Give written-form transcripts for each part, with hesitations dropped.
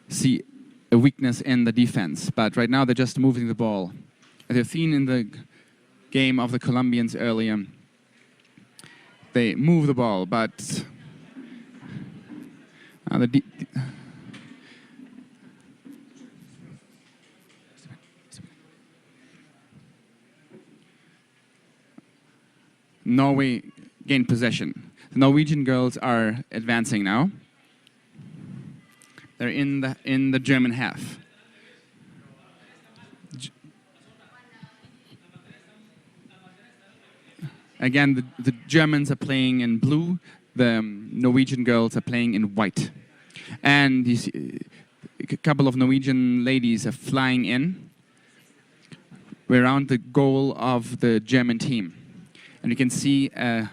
see a weakness in the defense. But right now they're just moving the ball. As you've seen in the game of the Colombians earlier, they move the ball, but Norway gained possession. The Norwegian girls are advancing now. They're in the German half. Again, the Germans are playing in blue. The Norwegian girls are playing in white. And you see, a couple of Norwegian ladies are flying in. We're around the goal of the German team. And you can see a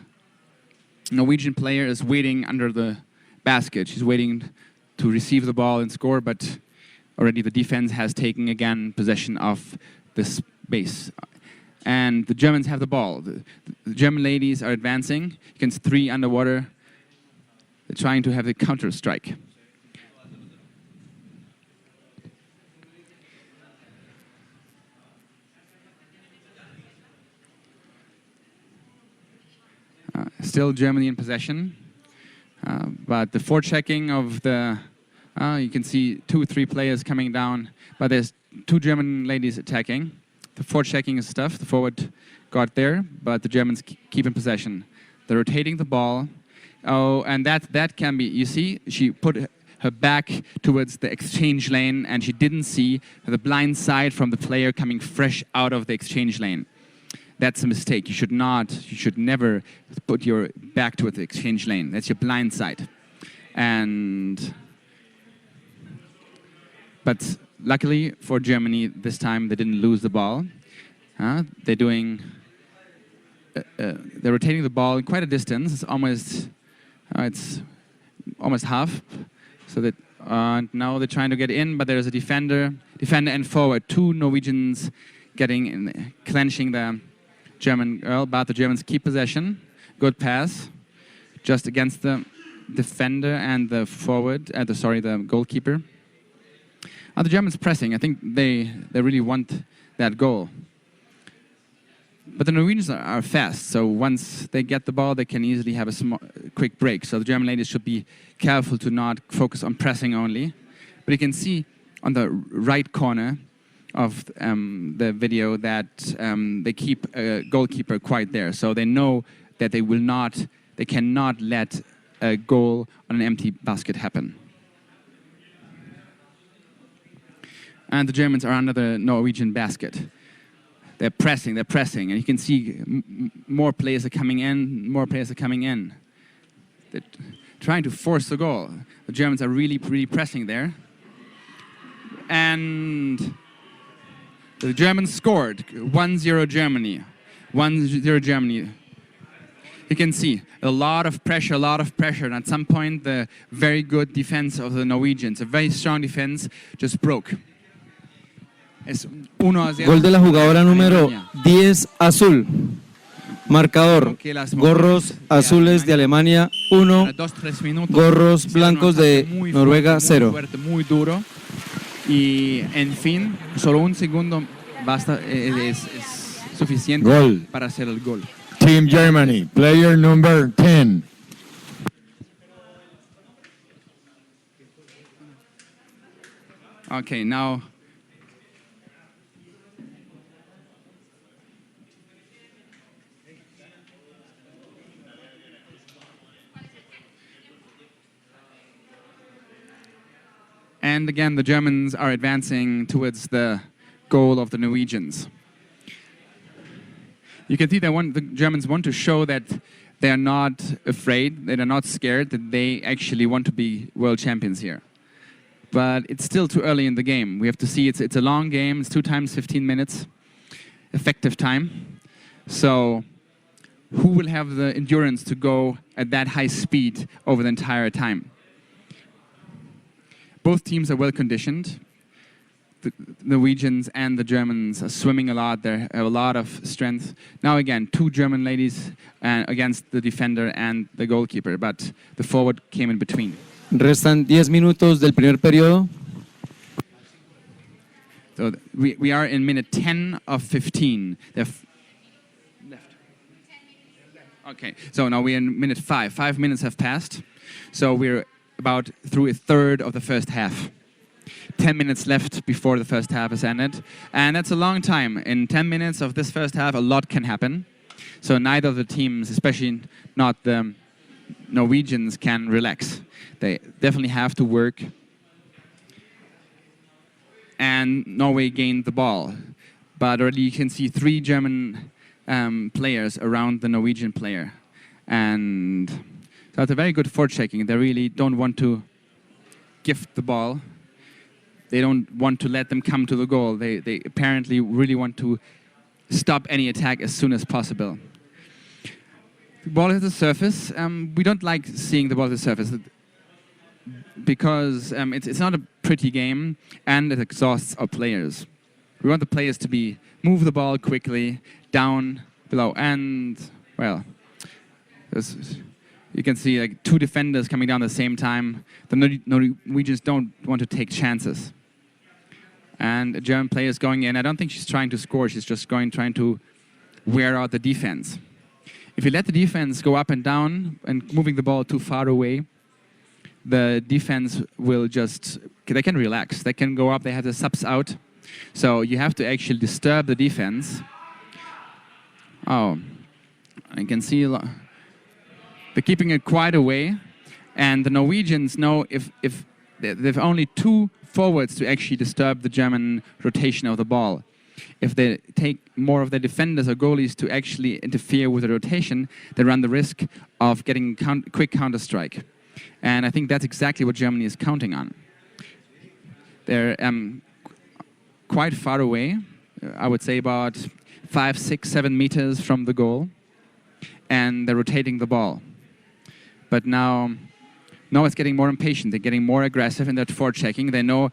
Norwegian player is waiting under the basket. She's waiting to receive the ball and score, but already the defense has taken again possession of the space. And the Germans have the ball. The German ladies are advancing against 3 underwater. They're trying to have the counter strike. Still Germany in possession, but the forechecking of the, you can see 2 or 3 players coming down, but there's 2 German ladies attacking. The forechecking is tough, the forward got there, but the Germans keep in possession. They're rotating the ball. Oh, and that can be, you see, she put her back towards the exchange lane and she didn't see the blind side from the player coming fresh out of the exchange lane. That's a mistake. You should never put your back towards the exchange lane. That's your blind side. But luckily for Germany, this time they didn't lose the ball. They're rotating the ball quite a distance. It's almost half. So that now they're trying to get in, but there's a defender and forward. 2 Norwegians getting in, clenching the German girl, but the Germans keep possession. Good pass, just against the defender and the forward. The goalkeeper. The Germans pressing. I think they really want that goal. But the Norwegians are fast, so once they get the ball, they can easily have a quick break. So the German ladies should be careful to not focus on pressing only. But you can see on the right corner of the video that they keep a goalkeeper quite there. So they know that they cannot let a goal on an empty basket happen. And the Germans are under the Norwegian basket. They're pressing, and you can see more players are coming in, They're trying to force the goal. The Germans are really pressing there. And the Germans scored. 1-0 Germany. 1-0 Germany. You can see a lot of pressure, and at some point the very good defense of the Norwegians, a very strong defense, just broke. Gol de la jugadora número 10 azul. Marcador, gorros azules de Alemania 1, gorros blancos de Noruega 0. Muy duro. Y en fin, solo un segundo basta, es suficiente para hacer el gol. Team Germany, player number 10. Okay, now and again, the Germans are advancing towards the goal of the Norwegians. You can see that the Germans want to show that they are not afraid, that they are not scared, that they actually want to be world champions here. But it's still too early in the game. We have to see it's a long game. It's 2 times 15 minutes effective time. So who will have the endurance to go at that high speed over the entire time? Both teams are well conditioned. The Norwegians and the Germans are swimming a lot. They have a lot of strength. Now again, 2 German ladies against the defender and the goalkeeper, but the forward came in between. Restan 10 minutos del primer periodo. So we are in minute 10 of 15. Left. Okay, so now we're in minute 5. 5 minutes have passed. So we're about through a third of the first half. 10 minutes left before the first half is ended. And that's a long time. In 10 minutes of this first half, a lot can happen. So neither of the teams, especially not the Norwegians, can relax. They definitely have to work. And Norway gained the ball. But already you can see 3 German players around the Norwegian player. And so it's a very good forechecking. They really don't want to gift the ball. They don't want to let them come to the goal. They apparently really want to stop any attack as soon as possible. The ball at the surface. We don't like seeing the ball at the surface because it's not a pretty game and it exhausts our players. We want the players to move the ball quickly, down, below, and, well, you can see like 2 defenders coming down at the same time. The Norwegians don't want to take chances. And a German player is going in. I don't think she's trying to score. She's just trying to wear out the defense. If you let the defense go up and down and moving the ball too far away, the defense will they can relax. They can go up. They have the subs out. So you have to actually disturb the defense. Oh, I can see they're keeping it quite away. And the Norwegians know if they've only 2 forwards to actually disturb the German rotation of the ball. If they take more of their defenders or goalies to actually interfere with the rotation, they run the risk of getting quick counter-strike. And I think that's exactly what Germany is counting on. They're quite far away, I would say about 5, 6, 7 meters from the goal, and they're rotating the ball. But now it's getting more impatient. They're getting more aggressive in their forechecking. They know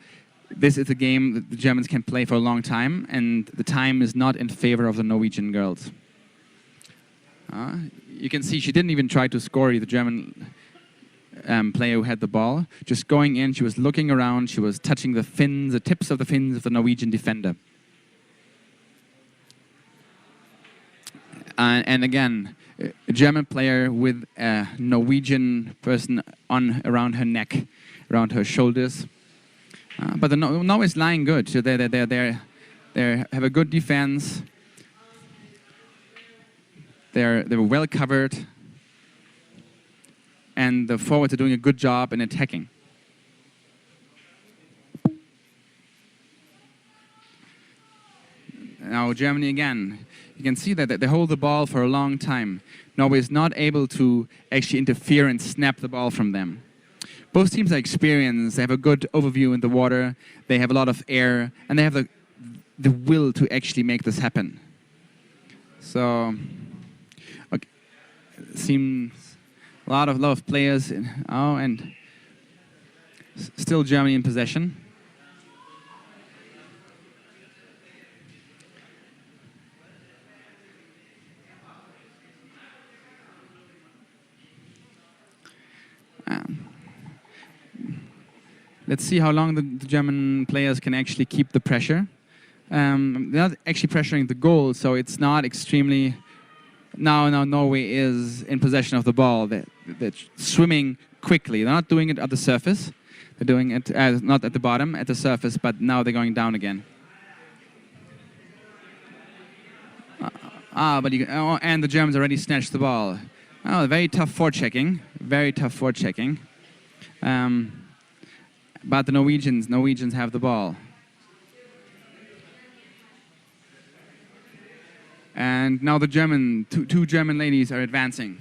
this is a game that the Germans can play for a long time, and the time is not in favor of the Norwegian girls. You can see she didn't even try to score, the German player who had the ball. Just going in, she was looking around, she was touching the tips of the fins of the Norwegian defender. And again, a German player with a Norwegian person around her neck, around her shoulders. But the Norway is lying good. So they have a good defense. They're well covered, and the forwards are doing a good job in attacking. Now Germany again. You can see that they hold the ball for a long time. Norway is not able to actually interfere and snap the ball from them. Both teams are experienced. They have a good overview in the water. They have a lot of air, and they have the will to actually make this happen. So, okay, seems a lot of players. And still Germany in possession. Let's see how long the German players can actually keep the pressure. They're not actually pressuring the goal, so it's not extremely... Now Norway is in possession of the ball. They're swimming quickly. They're not doing it at the surface. They're doing it not at the bottom, at the surface, but now they're going down again. And the Germans already snatched the ball. Oh, very tough forechecking. Very tough forechecking. But the Norwegians have the ball. And now the two German ladies are advancing.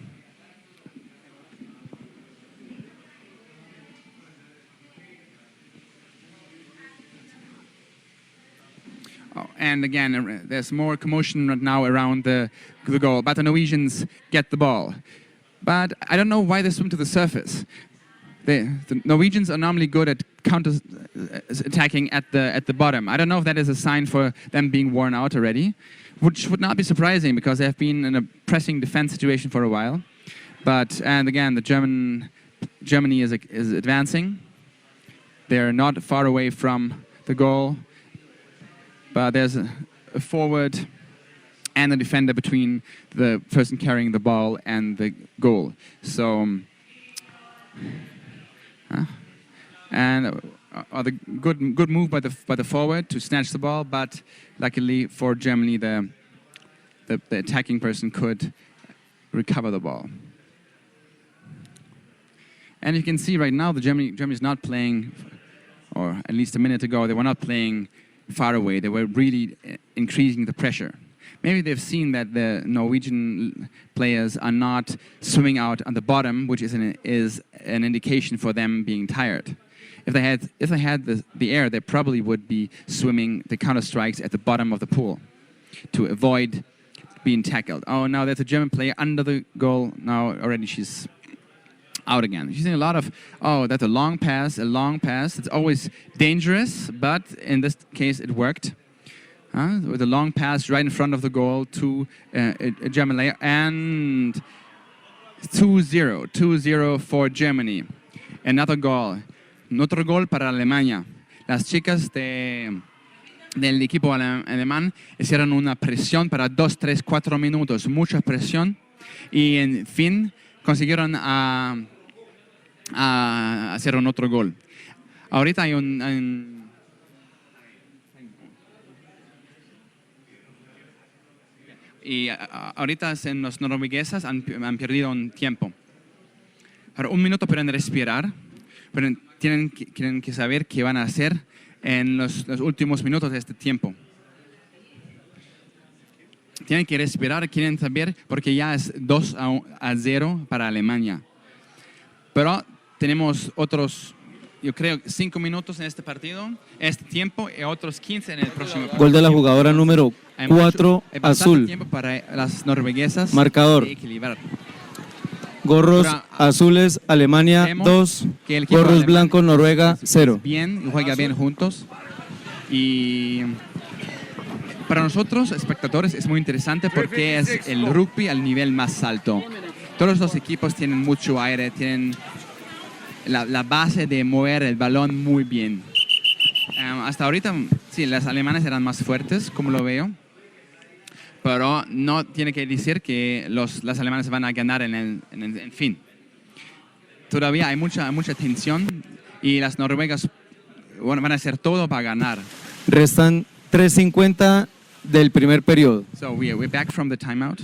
Oh, and again, there's more commotion right now around the goal. But the Norwegians get the ball. But I don't know why they swim to the surface. The Norwegians are normally good at counter-attacking at the bottom. I don't know if that is a sign for them being worn out already, which would not be surprising because they have been in a pressing defense situation for a while. And again, Germany is advancing. They're not far away from the goal. but there's a forward and a defender between the person carrying the ball and the goal. So, the good move by the forward to snatch the ball, but luckily for Germany, the attacking person could recover the ball. And you can see right now Germany's not playing, or at least a minute ago, they were not playing far away. They were really increasing the pressure. Maybe they've seen that the Norwegian players are not swimming out on the bottom, which is an indication for them being tired. If they had the air, they probably would be swimming the counter strikes at the bottom of the pool to avoid being tackled. Oh, now there's a German player under the goal. Now already she's out again. She's seeing a lot of, oh, that's a long pass. It's always dangerous, but in this case it worked. With a long pass right in front of the goal to a German player, and 2-0 for Germany. Another goal. Otro gol para Alemania. Las chicas del equipo alemán hicieron una presión para 2, 3, 4 minutos, mucha presión, y en fin consiguieron hacer un otro gol. Ahorita hay y ahorita los norueguesas han perdido un tiempo. Para un minuto pueden respirar, pero tienen que saber qué van a hacer en los últimos minutos de este tiempo. Tienen que respirar, quieren saber, porque ya es 2-0 para Alemania. Pero tenemos otros, yo creo, 5 minutos en este partido, este tiempo, y otros 15 en el próximo partido. Gol de la jugadora número 4, azul. Tiempo para las norueguesas. Marcador. De equilibrar. Gorros azules, Alemania 2, gorros blancos, Noruega 0. Bien, juega bien juntos. Y para nosotros, espectadores, es muy interesante porque es el rugby al nivel más alto. Todos los equipos tienen mucho aire, tienen la base de mover el balón muy bien. Hasta ahorita, sí, las alemanas eran más fuertes, como lo veo. Pero no tiene que decir que las alemanas van a ganar en fin. Todavía hay mucha tensión y las noruegas van a hacer todo para ganar. Restan 3:50 del primer periodo. So we're back from the timeout.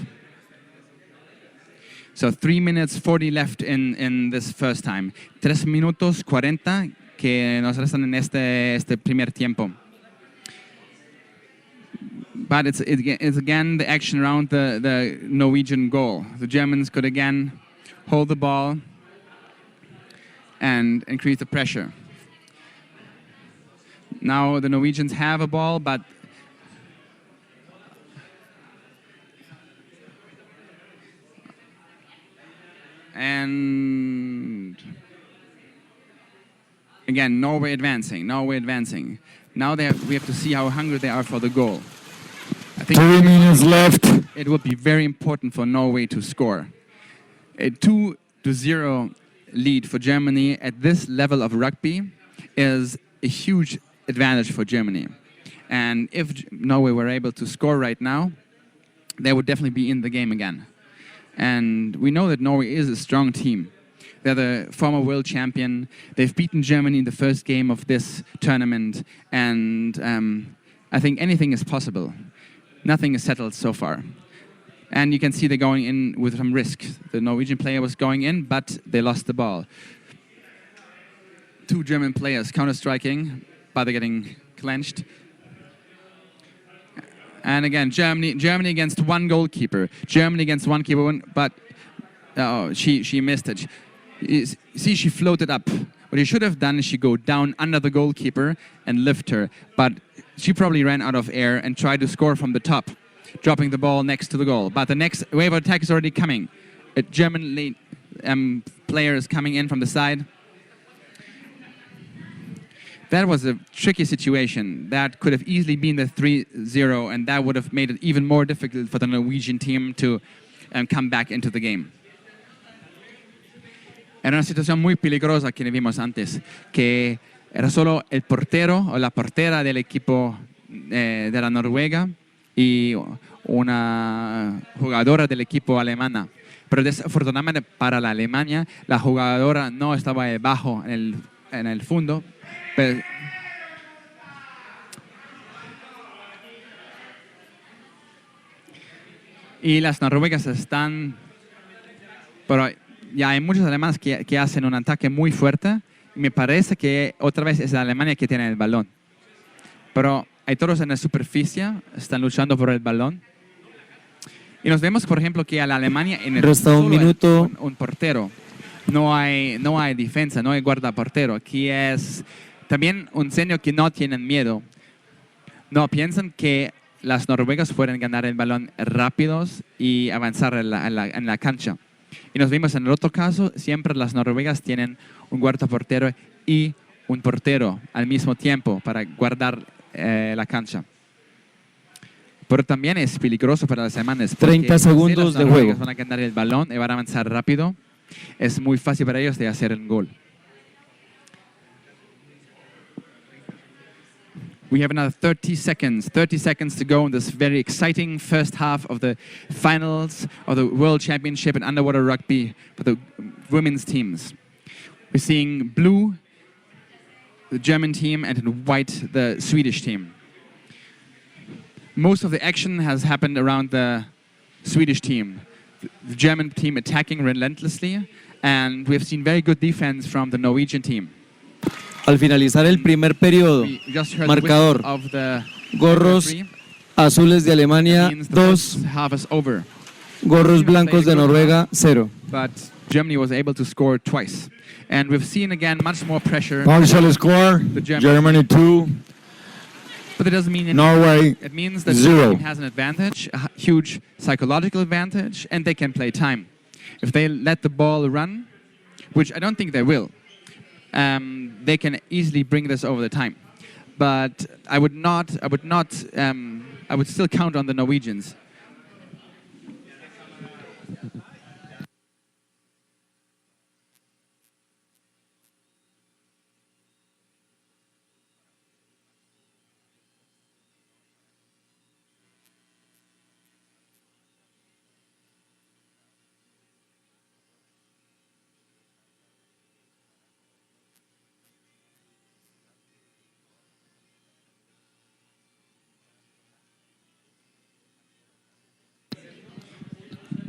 So 3 minutes 40 left in this first time. 3 minutos 40 que nos restan en este primer tiempo. But it's again the action around the Norwegian goal. The Germans could again hold the ball and increase the pressure. Now the Norwegians have a ball, but and again Norway advancing. Now we have to see how hungry they are for the goal. I think 3 minutes left. It would be very important for Norway to score. A 2-0 lead for Germany at this level of rugby is a huge advantage for Germany. And if Norway were able to score right now, they would definitely be in the game again. And we know that Norway is a strong team. They're the former world champion. They've beaten Germany in the first game of this tournament. And I think anything is possible. Nothing is settled so far. And you can see they're going in with some risk. The Norwegian player was going in, but they lost the ball. 2 German players counter-striking, but they're getting clenched. And again, Germany against one goalkeeper. But she missed it. See, she floated up. What you should have done is she go down under the goalkeeper and lift her. But she probably ran out of air and tried to score from the top, dropping the ball next to the goal. But the next wave of attack is already coming. A German player is coming in from the side. That was a tricky situation. That could have easily been the 3-0, and that would have made it even more difficult for the Norwegian team to come back into the game. Era una situación muy peligrosa que vimos antes, que era solo el portero o la portera del equipo de la Noruega y una jugadora del equipo alemana. Pero desafortunadamente para la Alemania, la jugadora no estaba debajo en el fondo. Y las noruegas están... Pero ya hay muchos alemanes que hacen un ataque muy fuerte. Y me parece que otra vez es la Alemania que tiene el balón. Pero hay todos en la superficie, están luchando por el balón. Y nos vemos, por ejemplo, que a la Alemania en el Resta un minuto. un portero. No hay defensa, no hay guardaportero. Aquí es también un seño que no tienen miedo. No piensan que las noruegas pueden ganar el balón rápidos y avanzar en la cancha. Y nos vimos en el otro caso, siempre las noruegas tienen un guardaportero y un portero al mismo tiempo para guardar la cancha. Pero también es peligroso para los alemanes. 30 segundos de juego. Van a ganar el balón y van a avanzar rápido. Es muy fácil para ellos de hacer un gol. We have another 30 seconds to go in this very exciting first half of the finals of the World Championship in underwater rugby for the women's teams. We're seeing blue, the German team, and in white, the Swedish team. Most of the action has happened around the Swedish team. The German team attacking relentlessly, and we have seen very good defense from the Norwegian team. Al finalizar el primer periodo, marcador, gorros azules de Alemania 2, gorros blancos de Noruega 0. But Germany was able to score twice. And we've seen again much more pressure. Partial score, Germany 2, But it doesn't mean anything. Norway It means that 0. the team has an advantage, a huge psychological advantage, and they can play time. If they let the ball run, which I don't think they will, they can easily bring this over the time. But I would still count on the Norwegians.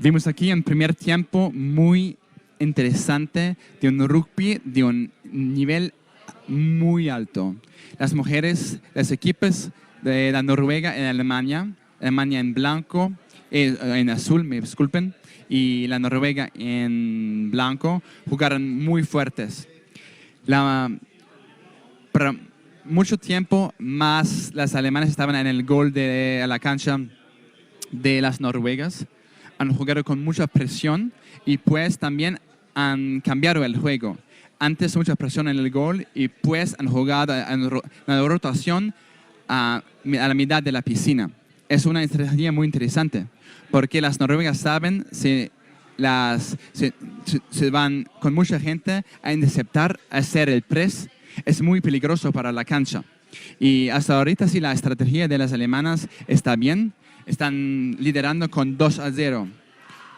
Vimos aquí un primer tiempo muy interesante de un rugby de un nivel muy alto. Las mujeres, los equipos de la Noruega en Alemania en blanco, en azul, me disculpen, y la Noruega en blanco, jugaron muy fuertes. Por mucho tiempo más las alemanas estaban en el gol de la cancha de las noruegas. Han jugado con mucha presión y pues también han cambiado el juego. Antes mucha presión en el gol y pues han jugado en la rotación a la mitad de la piscina. Es una estrategia muy interesante porque las noruegas saben si se van con mucha gente a interceptar, a hacer el press, es muy peligroso para la cancha. Y hasta ahorita sí la estrategia de las alemanas está bien. Están liderando con 2-0.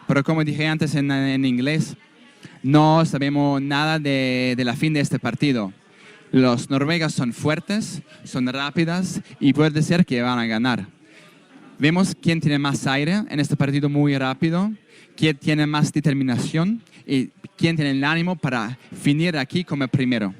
Pero como dije antes en inglés, no sabemos nada de la fin de este partido. Los noruegas son fuertes, son rápidas y puede ser que van a ganar. Vemos quién tiene más aire en este partido muy rápido, quién tiene más determinación y quién tiene el ánimo para finir aquí como primero.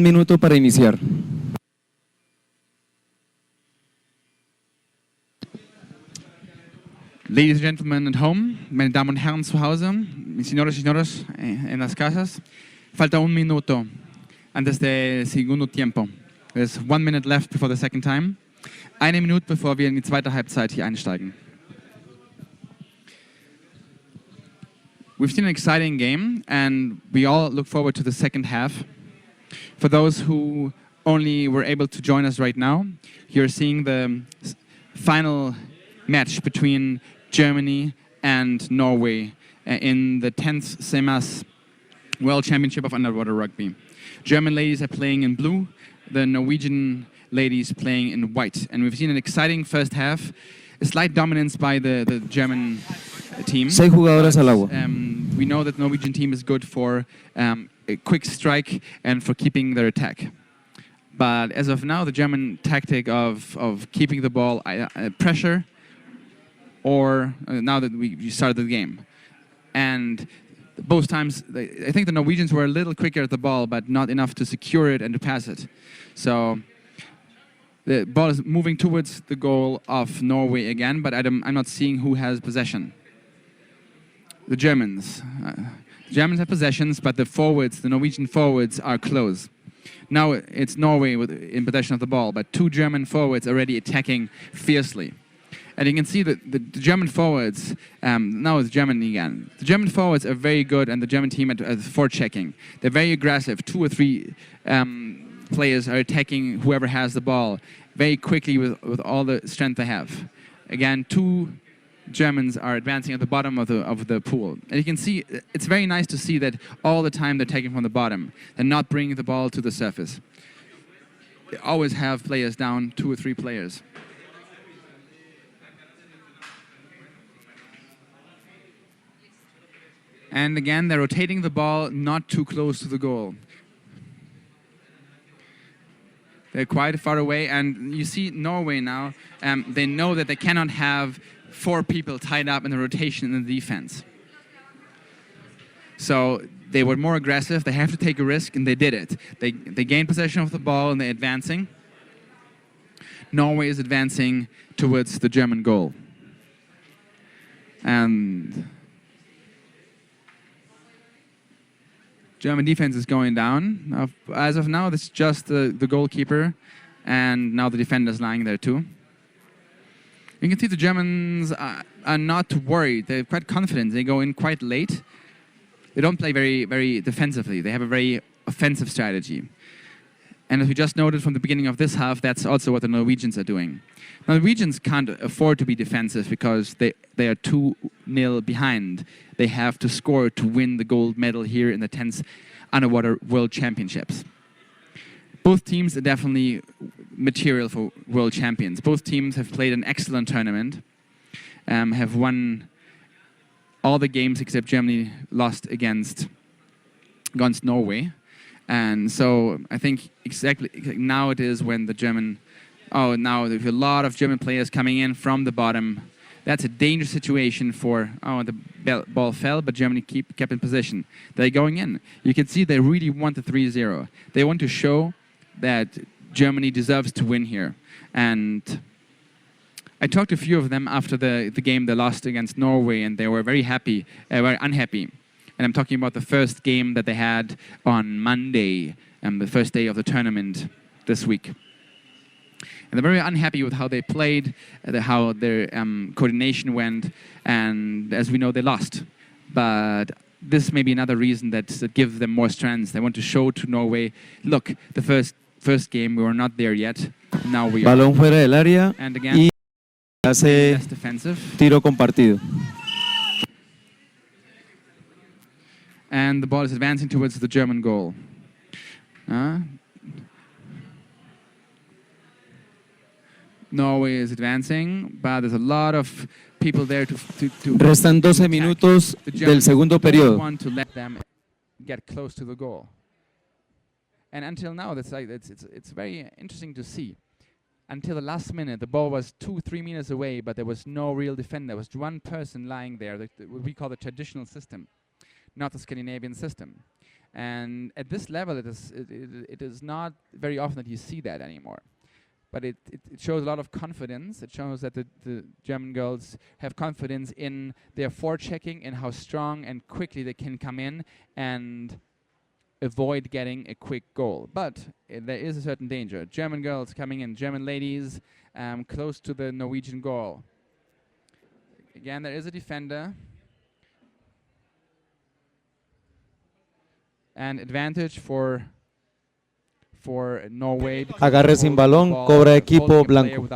1 minuto para iniciar. Ladies and gentlemen at home, meine Damen und Herren zu Hause, mis señores y señoras en las casas, falta 1 minuto antes del segundo tiempo. There's 1 minute left before the second time. 1 Minute, bevor wir in die zweite Halbzeit hier einsteigen. We've seen an exciting game, and we all look forward to the second half. For those who only were able to join us right now, you're seeing the final match between Germany and Norway in the 10th CMAS World Championship of Underwater Rugby. German ladies are playing in blue, the Norwegian ladies playing in white. And we've seen an exciting first half, a slight dominance by the German team. 6 jugadoras al agua. We know that the Norwegian team is good for a quick strike and for keeping their attack. But as of now, the German tactic of keeping the ball pressure, or now that we started the game. And both times, I think the Norwegians were a little quicker at the ball, but not enough to secure it and to pass it. So the ball is moving towards the goal of Norway again, but I'm not seeing who has possession. The Germans. The Germans have possessions, but the Norwegian forwards are close. Now it's Norway in possession of the ball, but 2 German forwards already attacking fiercely. And you can see that the German forwards, now it's Germany again. The German forwards are very good, and the German team at forechecking. They're very aggressive. 2 or 3 players are attacking whoever has the ball very quickly with all the strength they have. Again, 2 Germans are advancing at the bottom of the pool. And you can see, it's very nice to see that all the time they're taking from the bottom and not bringing the ball to the surface. They always have players down, 2 or 3 players. And again, they're rotating the ball not too close to the goal. They're quite far away, and you see Norway now, they know that they cannot have 4 people tied up in the rotation in the defense. So they were more aggressive, they have to take a risk, and they did it. They gained possession of the ball, and they're advancing. Norway is advancing towards the German goal. And German defense is going down. As of now, it's just the goalkeeper, and now the defender's lying there too. You can see the Germans are not worried. They're quite confident. They go in quite late. They don't play very, very defensively. They have a very offensive strategy. And as we just noted from the beginning of this half, that's also what the Norwegians are doing. Now, the Norwegians can't afford to be defensive because they are 2-0 behind. They have to score to win the gold medal here in the 10th Underwater World Championships. Both teams are definitely material for world champions. Both teams have played an excellent tournament, have won all the games except Germany lost against Norway. And so I think exactly now it is when the German, now there's a lot of German players coming in from the bottom. That's a dangerous situation for, the ball fell, but Germany kept in position. They're going in. You can see they really want the 3-0. They want to show that Germany deserves to win here. And I talked to a few of them after the game they lost against Norway, and they were very unhappy. And I'm talking about the first game that they had on Monday, the first day of the tournament this week. And they're very unhappy with how they played, how their coordination went, and as we know, they lost. But this may be another reason that gives them more strength. They want to show to Norway, look, the first game, we were not there yet. Now we are. Balón fuera del área and again, y hace less defensive. tiro compartido. And the ball is advancing towards the German goal. Norway is advancing, but there's a lot of people there to Restan 12 minutos del segundo periodo. Want to let them get close to the goal. And until now, it's very interesting to see. Until the last minute, the ball was 2-3 meters away, but there was no real defender. There was one person lying there, what we call the traditional system, not the Scandinavian system. And at this level, it is not very often that you see that anymore. But it shows a lot of confidence. It shows that the German girls have confidence in their forechecking and how strong and quickly they can come in and avoid getting a quick goal. But there is a certain danger. German girls coming in, German ladies close to the Norwegian goal. Again, there is a defender. And advantage for Norway. Agarre sin balón, cobra equipo blanco.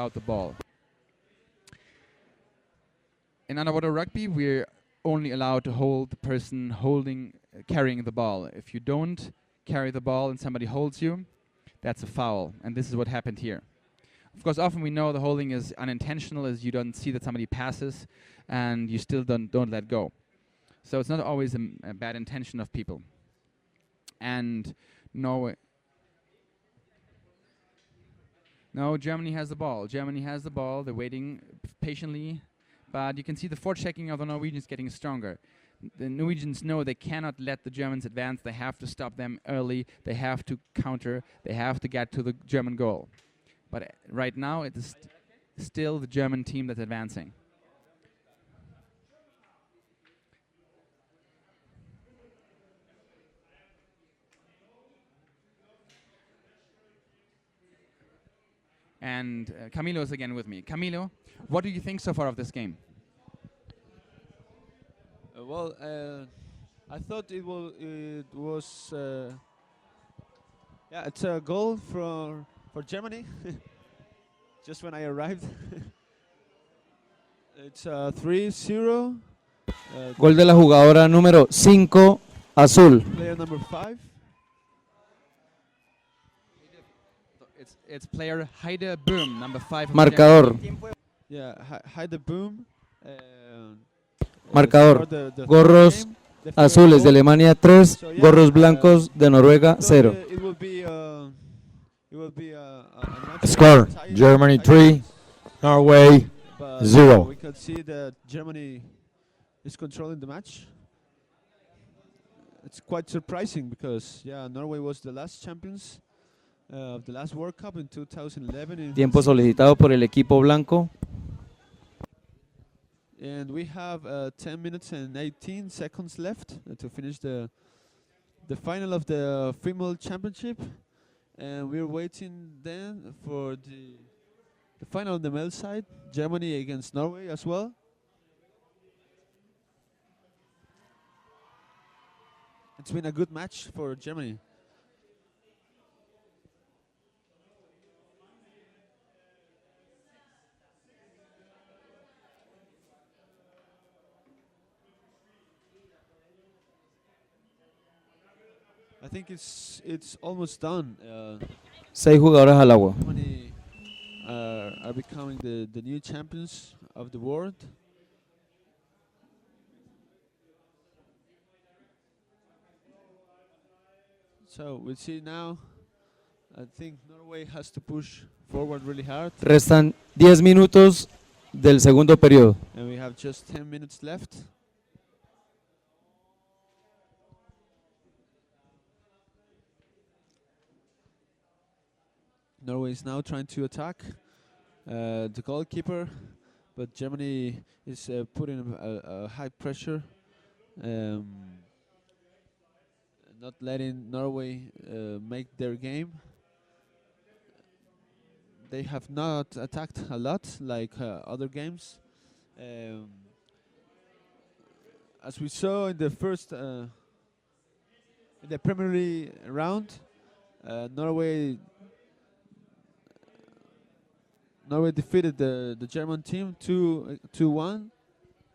In underwater rugby, we're only allowed to hold the person carrying the ball. If you don't carry the ball and somebody holds you, that's a foul. And this is what happened here. Of course, often we know the holding is unintentional, as you don't see that somebody passes, and you still don't let go. So it's not always a bad intention of people. And Norway. No, Germany has the ball. Germany has the ball. They're waiting patiently. But you can see the forechecking of the Norwegians getting stronger. The Norwegians know they cannot let the Germans advance. They have to stop them early. They have to counter. They have to get to the German goal. But right now, it is still the German team that's advancing. And Camilo is again with me. Camilo, what do you think so far of this game? I thought it was it's a goal for Germany. Just when I arrived. It's 3-0. Gol de la jugadora número 5, azul. Player number 5. It's player Heide Boom, number 5. Marcador. Yeah, Heide Boom. Marcador. Gorros azules de Alemania 3, gorros blancos de Noruega 0. It will be Score, Germany 3, Norway 0. We can see that Germany is controlling the match. It's quite surprising because, Norway was the last champions of the last World Cup in 2011. Tiempo solicitado por el equipo blanco. And we have 10 minutes and 18 seconds left to finish the final of the female championship. And we're waiting then for the final on the male side, Germany against Norway as well. It's been a good match for Germany. I think it's almost done. 6 jugadoras al agua. Germany are becoming the new champions of the world. So we'll see now. I think Norway has to push forward really hard. Restan 10 minutos del segundo periodo. And we have just 10 minutes left. Norway is now trying to attack the goalkeeper, but Germany is putting a high pressure, not letting Norway make their game. They have not attacked a lot like other games. As we saw in the first, in the Premier League round, Norway defeated the German team 2-1,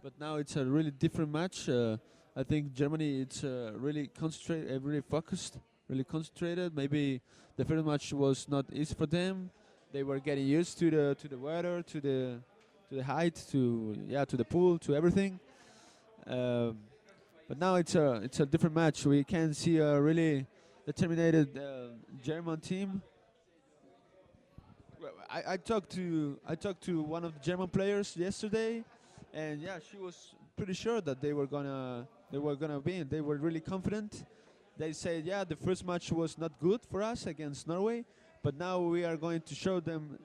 but now it's a really different match. I think Germany it's really concentrated, really focused, really concentrated. Maybe the first match was not easy for them. They were getting used to the weather, to the height, to the pool, to everything. But now it's a different match. We can see a really determined German team. I talked to one of the German players yesterday, and she was pretty sure that they were gonna win. They were really confident. they said, yeah, the first match was not good for us against Norway, but now we are going to show them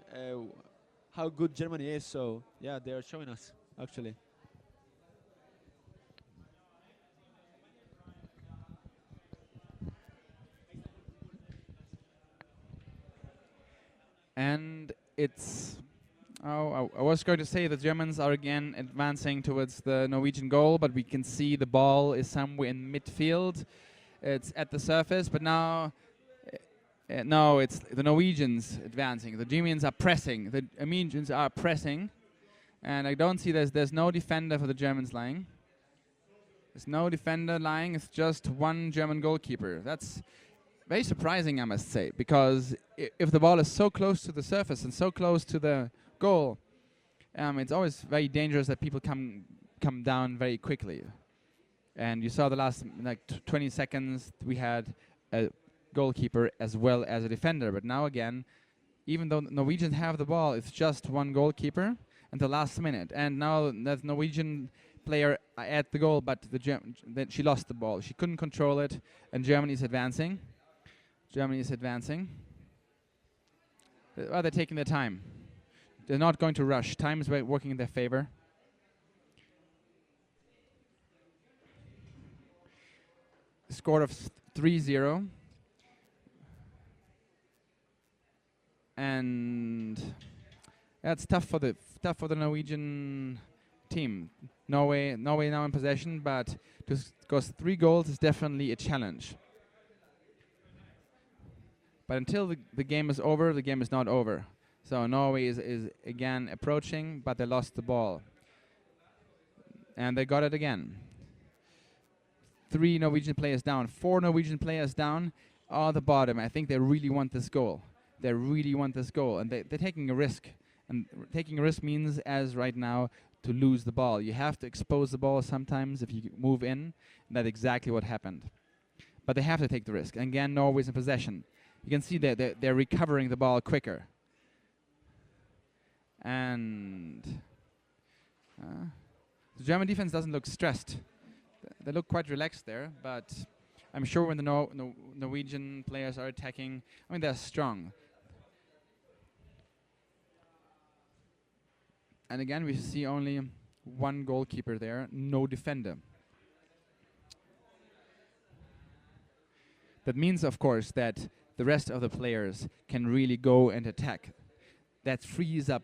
how good Germany is. So yeah, they are showing us actually. And it's, I was going to say the Germans are again advancing towards the Norwegian goal, but we can see the ball is somewhere in midfield. It's at the surface, but now, no, it's the Norwegians advancing. The Germans are pressing. The Armenians are pressing, and I don't see there's no defender for the Germans lying. There's no defender lying. It's just one German goalkeeper. That's very surprising, I must say, because if the ball is so close to the surface and so close to the goal, it's always very dangerous that people come down very quickly. And you saw the last 20 seconds we had a goalkeeper as well as a defender. But now again, even though Norwegians have the ball, it's just one goalkeeper until the last minute. And now that Norwegian player at the goal, but she lost the ball. She couldn't control it, and Germany is advancing. Germany is advancing. They're taking their time. They're not going to rush. Time is working in their favor. Score of 3-0. And that's tough for the Norwegian team. Norway now in possession, but because 3 goals is definitely a challenge. But until the game is over, the game is not over. So Norway is again approaching, but they lost the ball. And they got it again. 3 Norwegian players down. 4 Norwegian players down at the bottom. I think they really want this goal. They really want this goal. And they're taking a risk. And taking a risk means, as right now, to lose the ball. You have to expose the ball sometimes if you move in. And that's exactly what happened. But they have to take the risk. And again, Norway's in possession. You can see that they're recovering the ball quicker. And the German defense doesn't look stressed. They look quite relaxed there, but I'm sure when the Norwegian players are attacking, I mean, they're strong. And again, we see only one goalkeeper there, no defender. That means, of course, that the rest of the players can really go and attack. That frees up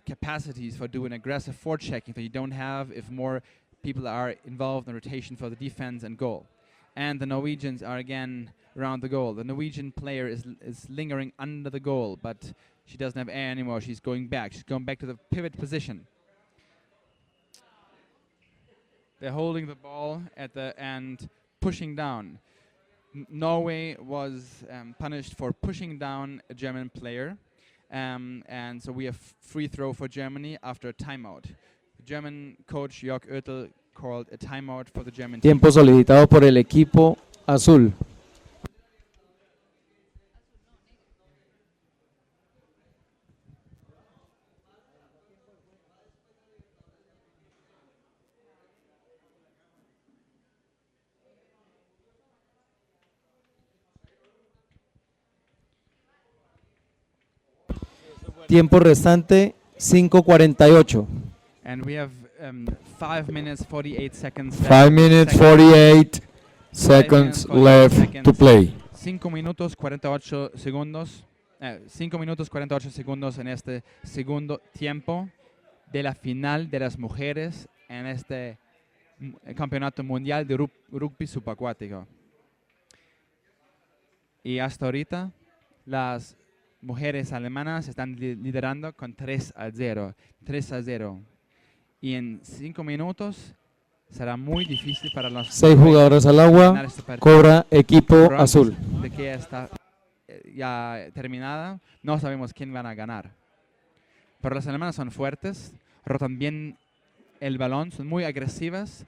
capacities for doing aggressive forechecking that you don't have if more people are involved in rotation for the defense and goal. And the Norwegians are again around the goal. The Norwegian player is lingering under the goal, but she doesn't have air anymore. She's going back. She's going back to the pivot position. They're holding the ball at the end, pushing down. Norway was punished for pushing down a German player. And so we have free throw for Germany after a timeout. The German coach Jörg Oethel called a timeout for the German team. Tiempo solicitado por el equipo azul. Tiempo restante 5:48. And we have 5 minutes 48 seconds. 5 minutes 48 seconds left to play. 5 minutos 48 segundos. 5 minutos 48 segundos en este segundo tiempo de la final de las mujeres en este campeonato mundial de rugby subacuático. Y hasta ahorita las mujeres alemanas están liderando con 3-0. 3-0. Y en 5 minutos será muy difícil para los 6 jugadores al agua, cobra equipo azul. De que está ya terminada, no sabemos quién van a ganar. Pero las alemanas son fuertes, rotan bien el balón, son muy agresivas,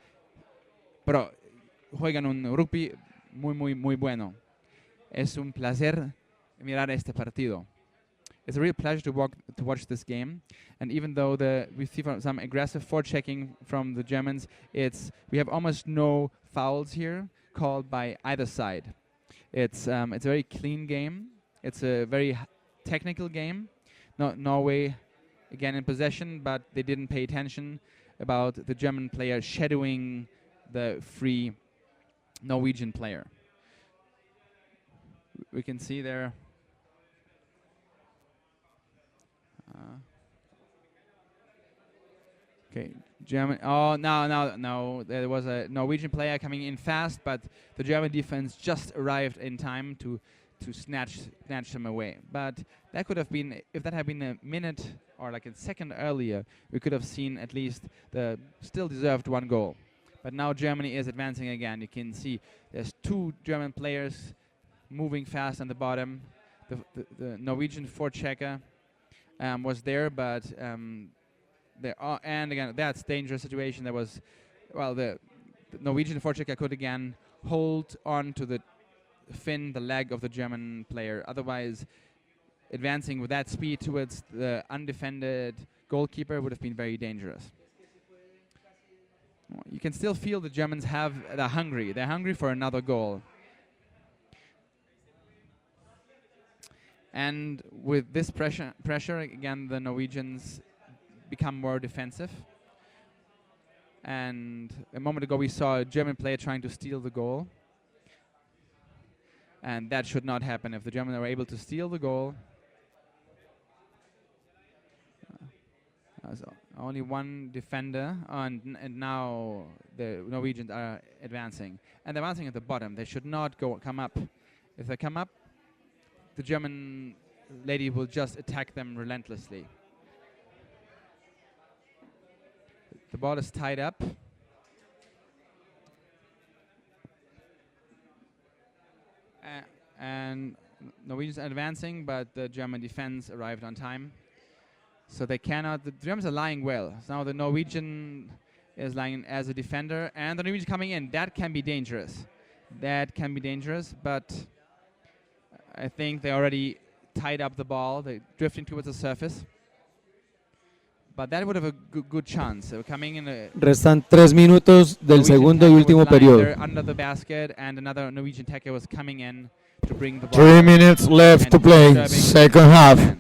pero juegan un rugby muy bueno. Es un placer mirar este partido. It's a real pleasure to watch this game, and even though we see some aggressive forechecking from the Germans, we have almost no fouls here called by either side. It's a very clean game. It's a very technical game. Norway again in possession, but they didn't pay attention about the German player shadowing the free Norwegian player. We can see there. Okay, German. Oh, no. There was a Norwegian player coming in fast, but the German defense just arrived in time to snatch them away. But that could have been, if that had been a minute or like a second earlier, we could have seen at least the still deserved one goal. But now Germany is advancing again. You can see there's 2 German players moving fast on the bottom. The Norwegian forechecker was there, but and again, that's dangerous situation. There was, well, the Norwegian forechecker could again hold on to the fin, the leg of the German player. Otherwise, advancing with that speed towards the undefended goalkeeper would have been very dangerous. You can still feel the Germans they're hungry. They're hungry for another goal. And with this pressure again, the Norwegians become more defensive. And a moment ago we saw a German player trying to steal the goal. And that should not happen. If the Germans are able to steal the goal, so only one defender, and now the Norwegians are advancing. And they're advancing at the bottom. They should not come up. If they come up, the German lady will just attack them relentlessly. The ball is tied up. And Norwegians are advancing, but the German defense arrived on time. So they cannot, the Germans are lying well. So now the Norwegian is lying as a defender, and the Norwegian coming in. That can be dangerous. That can be dangerous, but I think they already tied up the ball. They're drifting towards the surface. But that would have a good chance. So coming in Restan 3 minutos del segundo y último periodo. Under the basket, and another Norwegian attacker was coming in to bring the ball. 3 minutes left to play, second half.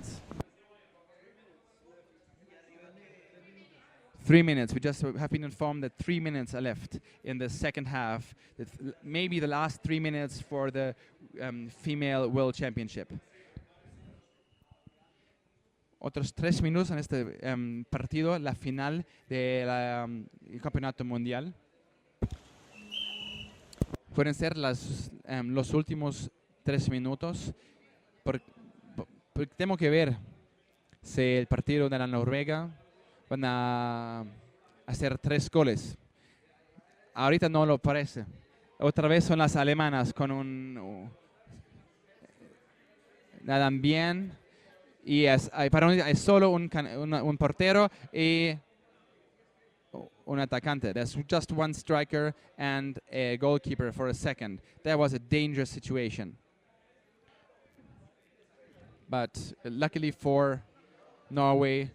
3 minutes. We just have been informed that 3 minutes are left in the second half. Maybe the last 3 minutes for the female world championship. Otros 3 minutos en este partido, la final del campeonato mundial. Pueden ser los últimos 3 minutos. Porque tengo que ver si el partido de la Noruega van a hacer 3 goles. Ahorita no lo parece. Otra vez son las alemanas con nadan bien. Y hay solo un portero y un atacante. There's just one striker and a goalkeeper for a second. That was a dangerous situation. But luckily for Norway,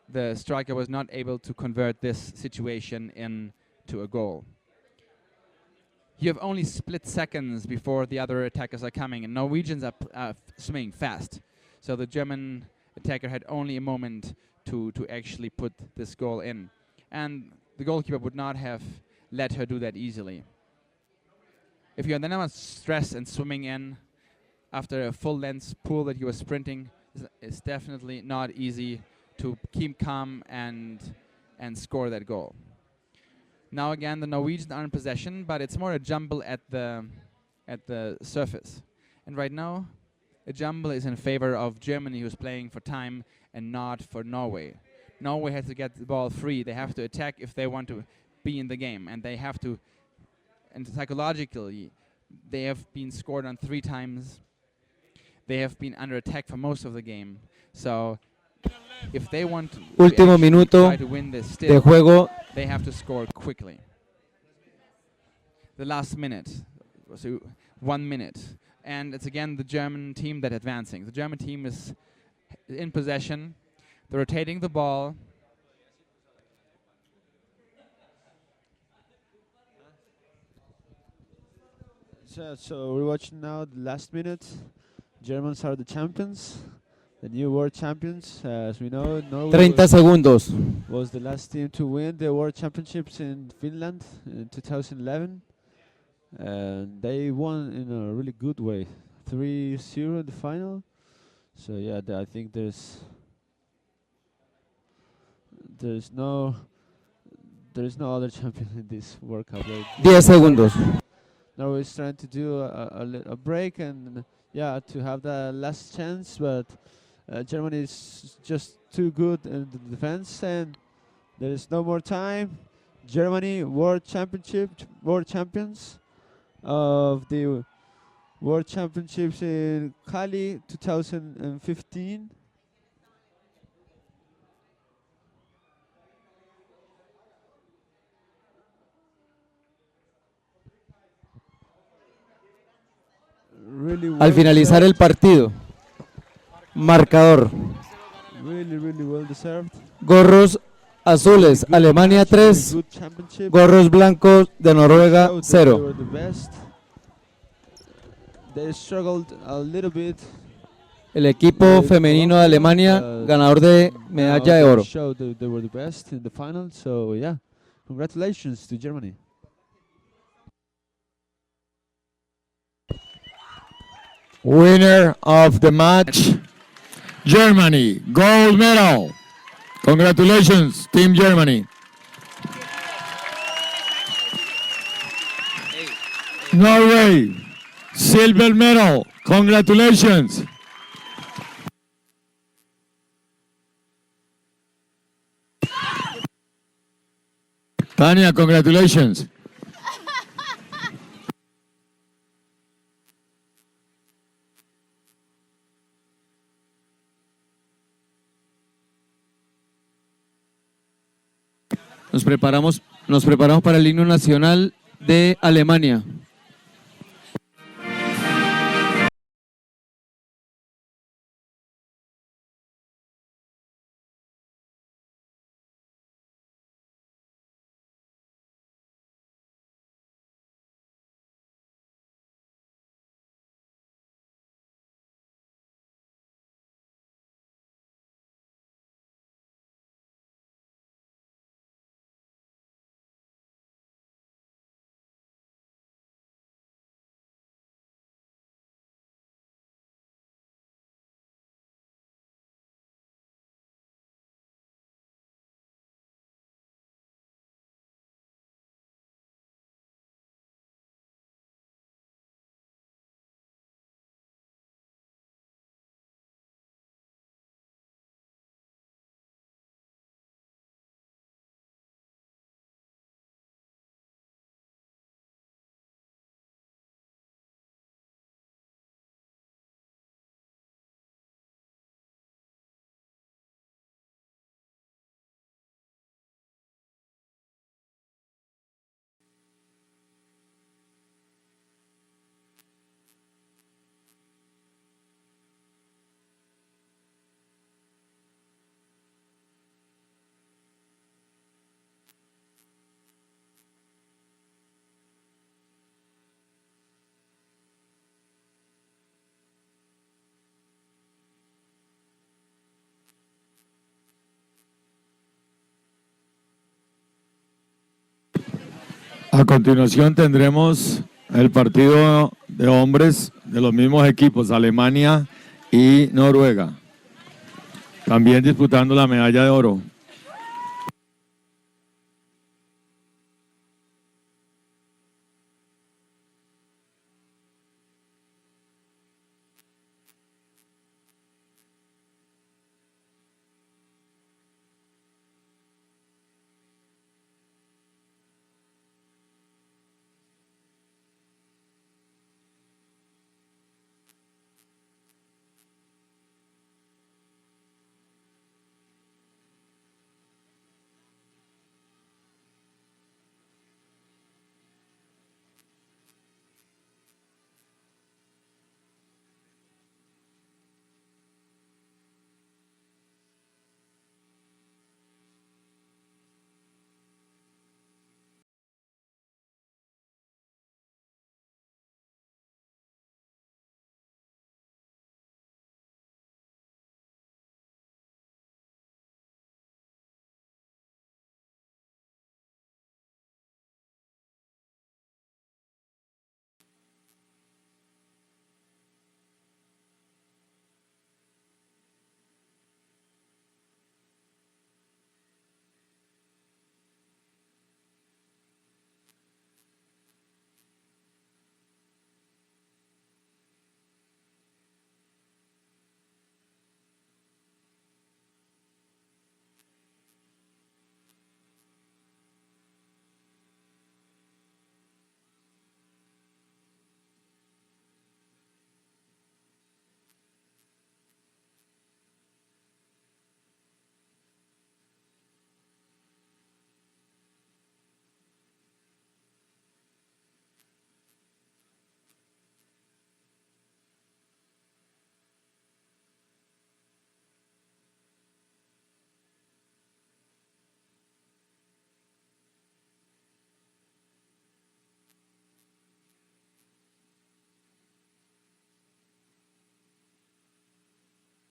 the striker was not able to convert this situation into a goal. You have only split seconds before the other attackers are coming, and Norwegians are swimming fast. So the German attacker had only a moment to actually put this goal in. And the goalkeeper would not have let her do that easily. If you are then not stressed and swimming in after a full-length pool that you were sprinting, it's definitely not easy to keep calm and score that goal. Now again, the Norwegians are in possession, but it's more a jumble at the surface. And right now, a jumble is in favor of Germany, who's playing for time and not for Norway. Norway has to get the ball free. They have to attack if they want to be in the game, and they have to. And psychologically, they have been scored on 3 times. They have been under attack for most of the game. So, if they want to Último minuto try to win this still, de juego. They have to score quickly. The last minute, so 1 minute. And it's again the German team that's advancing. The German team is in possession. They're rotating the ball. So we're watching now the last minute. Germans are the champions, the new world champions. As we know, Norway 30 segundos. was the last team to win the world championships in Finland in 2011. And they won in a really good way, 3-0 in the final. So yeah, I think there's no other champion in this World Cup. 10 segundos. Norway is trying to do a break and yeah, to have the last chance, but Germany is just too good in the defense, and there is no more time. Germany world champions of the World Championships in Cali 2015. Really well Al finalizar el partido, marcador, really well deserved. gorros azules, Alemania 3, Good championship. gorros blancos de Noruega Showed that 0. They were the best. They struggled a little bit. El equipo femenino de Alemania, ganador de medalla de oro. Showed that they were the best in the final. So yeah, congratulations to Germany. Winner of the match, Germany, gold medal. Congratulations, Team Germany. Norway, silver medal. Congratulations. Tania, congratulations. Nos preparamos para el himno nacional de Alemania. A continuación tendremos el partido de hombres de los mismos equipos, Alemania y Noruega, también disputando la medalla de oro.